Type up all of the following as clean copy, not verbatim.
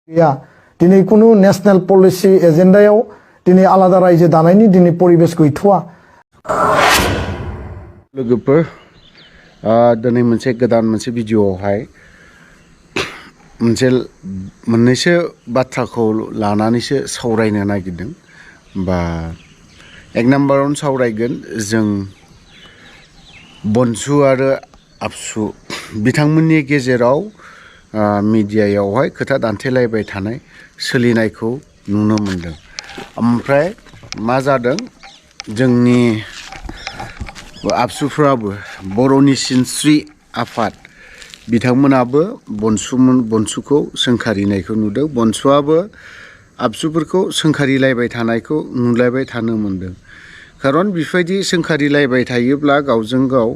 gwia दिनै कुनु national policy एजेन्डायाव दिनै आलादा रायजो दानायनि दिनै परिबेस गैथ'वा। लोगोफोर दिनै मोनसे गोदान मोनसे भिडिअआवहाय मोननैसो बाथ्राखौ लानानैसो सावरायनो नागिरदों बा एक नाम्बारावनो सावरायगोन जों बनसु आरो आबसु बिथांमोननि गेजेराव मिडियायावहाय खोथा दान्थेलायबाय थानाय सोलिनायखौ नुनो मोनदों। ओमफ्राय मा जादों जोंनि आबसुफ्राबो बर'नि सिनस्रि आफाद बिथांमोनाबो बनसुखौ सोंखारिनायखौ नुदों। बनसुआबो आबसुफोरखौ सोंखारिलायबाय थानायखौ नुलायबाय थानो मोनदों। खारन बेबायदि सोंखारिलायबाय थायोब्ला गावजों गाव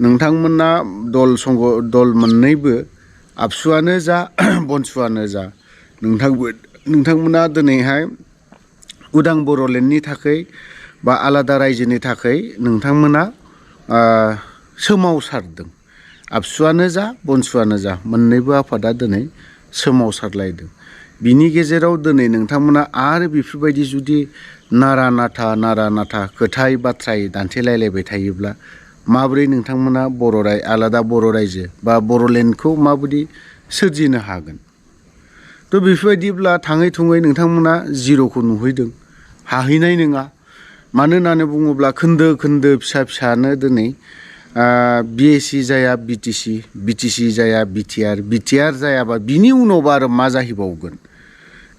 नोंथांमोना दल मोननैबो आबसुआनो जा बनसुआनो जा नोंथांमोना दिनैहाय उदां बर'लेण्डनि थाखाय बा आलादा रायजोनि थाखाय नोंथांमोना सोमावसारदों। आबसुआनो जा बनसुआनो जा मोननैबो आफादा दिनै सोमावसारलायदों। बिनि गेजेराव दिनै नोंथांमोना आरो बेफोरबायदि जुदि नारा नाथा खोथाय बाथ्राय दान्थेलायलायबाय थायोब्ला माबोरै नोंथांमोना आलादा बर' रायजो बा बर'लेण्डखौ माबायदि सोरजिनो हागोन? थ' बेफोरबायदिब्ला थाङै थुङै नोंथांमोना जिर'खौ नुहैदों, हाहैनाय नङा। मानो होननानै बुङोब्ला खोन्दो फिसा फिसानो दिनै बिएसि जाया बिटिसि जाया बिटिआर जायाबा बिनि उनावबा आरो मा जाहैबावगोन?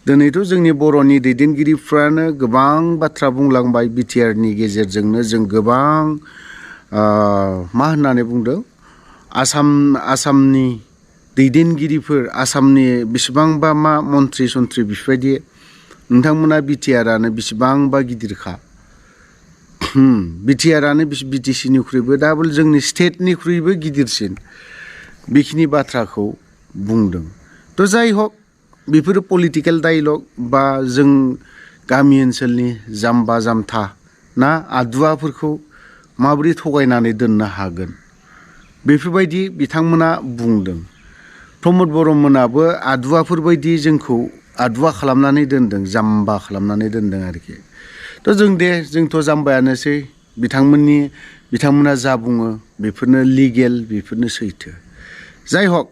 दिनैथ' जोंनि बर'नि दैदेनगिरिफ्रानो गोबां बाथ्रा बुंलांबाय। बिटिआरनि गेजेरजोंनो जों गोबां मा होननानै बुंदों आसामनि दैदेनगिरिफोर आसामनि बेसेबांबा मा मन्थ्रि सन्थ्रि बेफोरबायदि नोंथांमोना बिटिआरानो बेसेबांबा गिदिरखा। बिटिआरानो बिटिसिनिख्रुइबो डाबल जोंनि स्टेटनिख्रुइबो गिदिरसिन बेखिनि बाथ्राखौ बुंदों। थ' जाय हक बेफोरो पलिटिकेल डायलग बा जों गामि ओनसोलनि जाम्बा जाम्था ना आदुवाफोरखौ माबोरै थगायनानै दोननो हागोन बेफोरबायदि बिथांमोना बुंदों। प्रमद बर'मोनाबो आदुवाफोरबायदि जोंखौ आदुवा खालामनानै दोनदों, जाम्बा खालामनानै दोनदों आरोखि। थ' जोंथ' जाम्बायानोसै। बिथांमोना जा बुङो बेफोरनो लिगेल, बेफोरनो सैथो। जाय हक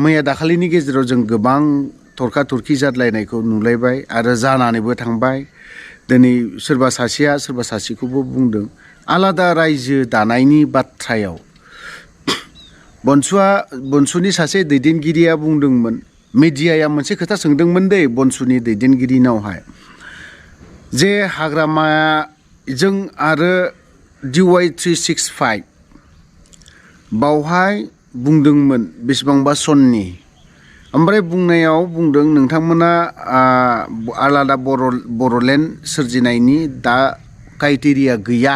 मैया दाखालिनि गेजेराव जों गोबां थरखा थरखि जादलायनायखौ नुलायबाय आरो जानानैबो थांबाय। दिनै सोरबा सासेया सोरबा सासेखौबो बुंदों आलादा रायजो दानायनि बाथ्रायाव बनसुनि सासे दैदेनगिरिया बुंदोंमोन। मिडियाया मोनसे खोथा सोंदोंमोन दे बनसुनि दैदेनगिरिनावहाय जे हाग्रामाजों आरो DY 365 बावहाय बुंदोंमोन बेसेबांबा सननि। ओमफ्राय बुंनायाव बुंदों नोंथांमोना आलादा बर'लेण्ड सोरजिनायनि दा क्राइटेरिया गैया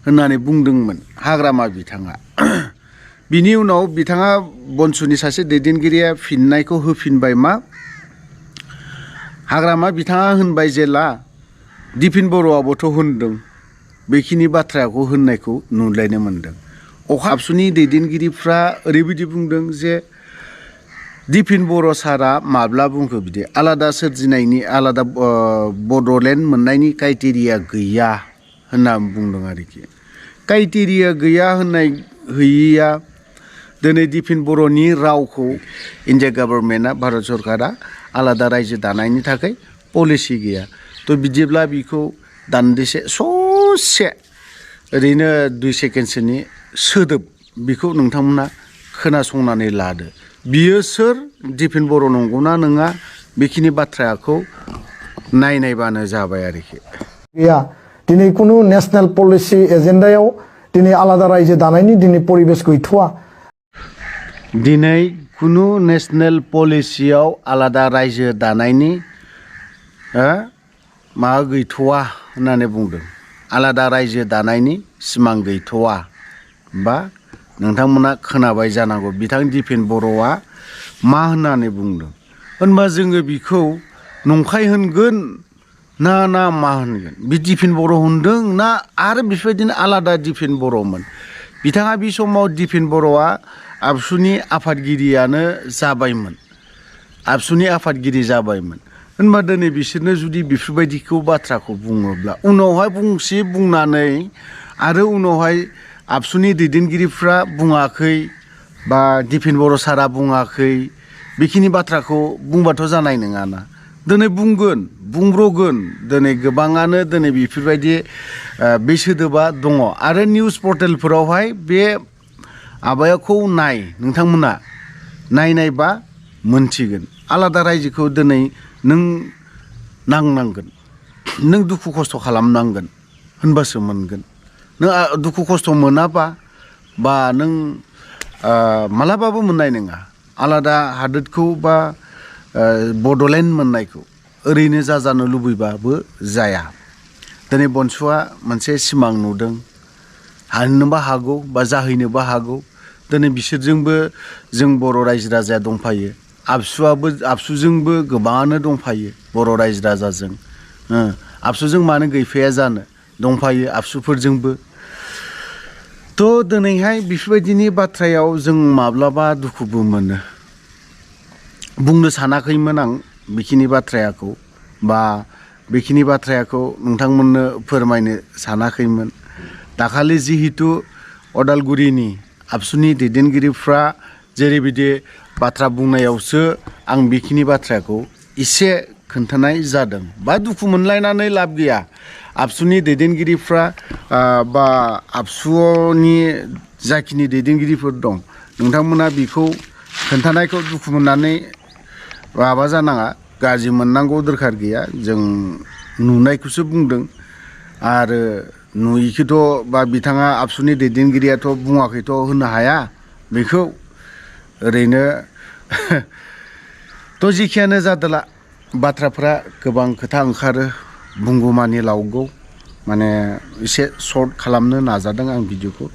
होननानै बुंदोंमोन हाग्रामा बिथाङा। बिनि उनाव बिथाङा बनसुनि सासे दैदेनगिरिया फिननायखौ होफिनबाय मा हाग्रामा बिथाङा होनबाय जेला दिफिन बर'आबोथ' होनदों बेखिनि बाथ्राखौ होननायखौ नुलायनो मोनदों। आबसुनि दैदेनगिरिफ्रा ओरैबायदि बुंदों जे दिफिन बर' सारा माब्ला बुंखो बिदि आलादा सोरजिनायनि आलादा बड'लेण्ड मोननायनि क्राइटेरिया गैया होनना बुंदों आरोखि। क्राइटेरिया गैया होयैया दिनै दिफिन बर'नि रावखौ इन्डिया गभर्नमेन्टआ भारत सरकारा आलादा रायजो दानायनि थाखाय पलिसि गैया। थ' बिदिब्ला बिखौ दान्दिसे ससे ओरैनो 2 सेकेन्डसोनि सोदोब बेखौ नोंथांमोना खोनासंनानै लादो। बियो सोर दिफिन बर' नंगौना नङा बेखिनि बाथ्राखौ नायबानो जाबाय आरोखि। गैया दिनै कुनु नेशनेल पलिसि एजेन्डायाव दिनै आलादा रायजो दानायनि दिनै परिबेस गैथ'वा। दिनै कुनु नेशनेल पलिसियाव आलादा रायजो दानायनि माबा गैथ'वा होननानै बुंदों। आलादा रायजो दानायनि सिमां गैथ'वा बा नोंथांमोना खोनाबाय जानांगौ बिथां दिफिन बर'आ मा होननानै बुंदों। होनबा जोङो बिखौ नंखाय होनगोन ना मा होनगोन? बि दिफिन बर' होनदों ना आरो बेफोरबायदिनो आलादा दिफिन बर'मोन? बिथाङा बे समाव दिफिन बर'आ आबसुनि आफादगिरियानो जाबायमोन। आबसुनि आफादगिरि जाबायमोन होनबा दिनै बिसोरनो जुदि बेफोरबायदिखौ बाथ्राखौ बुङोब्ला उनावहाय बुंसे बुंनानै आरो उनावहाय आबसुनि दैदेनगिरिफ्रा बुङाखै बा दिपेन बर' सारा बुङाखै बेखिनि बाथ्राखौ बुंबाथ' जानाय नङाना दिनै बुंगोन बुंब्रगोन दिनै गोबाङानो दिनै बेफोरबायदि बे सोदोबा दङ आरो निउस पर्टेलफोरावहाय बे माबाखौ नोंथांमोना नायनायबा मोनथिगोन आलादा रायजोखौ दिनै नों नांनांगोन नों दुखु खस्थ' खालामनांगोन होनबासो मोनगोन नों दुखु खस्थ' मोनाबा बा नों मालाबाबो मोननाय नङा आलादा हादोरखौ बा बड'लेण्ड मोननायखौ ओरैनो जाजानो लुबैबाबो जाया दिनै बनसुआ मोनसे सिमां नुदों हानोबो हागौ बा जाहैनोबो हागौ दिनै बिसोरजोंबो जों बर' रायजो राजाया दंफायो आबसुजोंबो गोबाङानो दंफायो बर' रायजो राजाजों आबसुजों मानो गैफाया जानो दंफायो आबसुफोरजोंबो थ' दिनैहाय बेफोरबायदिनि बाथ्रायाव जों माब्लाबा दुखुबो मोनो बुंनो सानाखैमोन आं बेखिनि बाथ्राखौ बा बेखिनि बाथ्राखौ नोंथांमोननो फोरमायनो सानाखैमोन दाखालि जिहेतु अदालगुरिनि आबसुनि दैदेनगिरिफ्रा जेरैबायदि बाथ्रा बुंनायावसो आं बेखिनि बाथ्राखौ एसे खोन्थानाय जादों बा दुखु मोनलायनानै लाब गैया आबसुनि दैदेनगिरिफ्रा बा आबसुनि जाखिनि दैदेनगिरिफोर दं नोंथांमोना बेखौ खोन्थानायखौ दुखु मोननानै माबा जानाङा गाज्रि मोननांगौ दरखार गैया जों नुनायखौसो बुंदों आरो नुयिखौथ' बा बिथाङा आबसुनि दैदेनगिरियाथ' बुङाखैथ' होनो हाया बेखौ ओरैनो थ' जेखियानो जादोला बाथ्राफ्रा गोबां खोथा ओंखारो बुंगौमानि लावगौ माने एसे सर्ट खालामनो नाजादों आं भिडिअखौ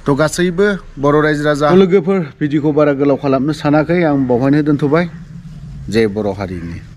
थ' गासैबो बर' रायजो राजा लोगोफोर भिडिअखौ बारा गोलाव खालामनो सानाखै आं बावहायनो दोनथ'बाय जय बर' हारिनि